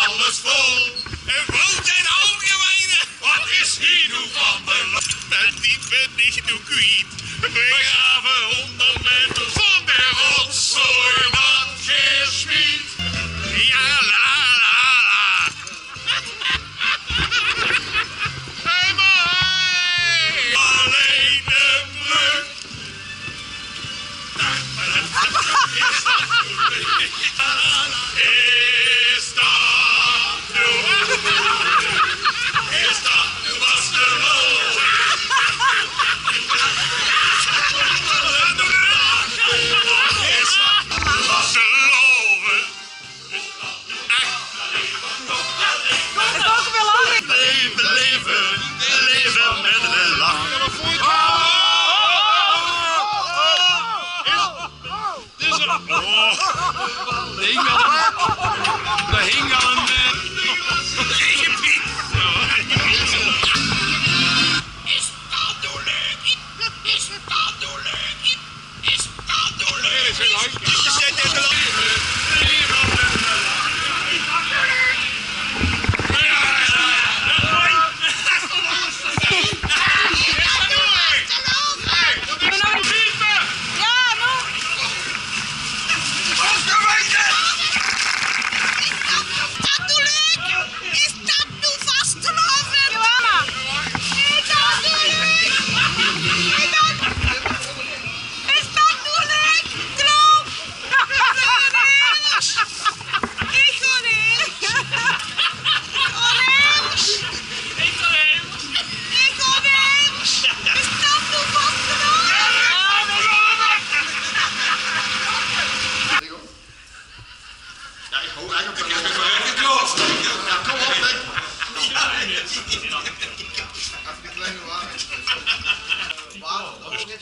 Alles vol. En woont en algemene. Wat is hier nu van belang? Dat die ben ik nu kwijt. We gaven 100 meter van de rotzooi wat gesmied. Ja, la la la. Hey, maar alleen een brug. Is dat nu was de rol? Is dat nu was de loven? Leven met een lach. Daar hing al een regenpiet. Is dat nou leuk? Is dat nou leuk? Is dat nou leuk?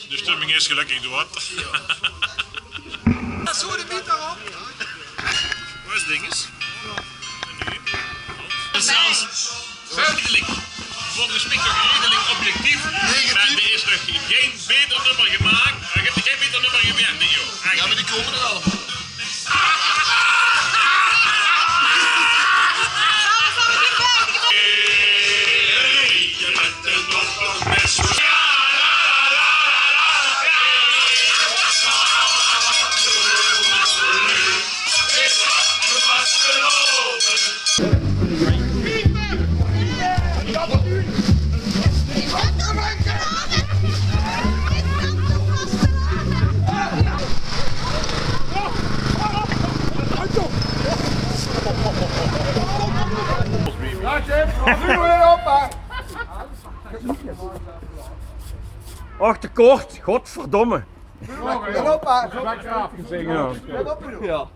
De stemming is gelukkig door wat. Zo de biet daarop. Waar is dinges? En nu? Zelfs redelijk. Volgens mij toch redelijk objectief. Maar er is nog geen beter nummer gemaakt. Je hebt geen beter nummer gewerkt, joh. Ja, maar die komen er allemaal. Ach, te kort. Godverdomme. Let op, hè. Ja.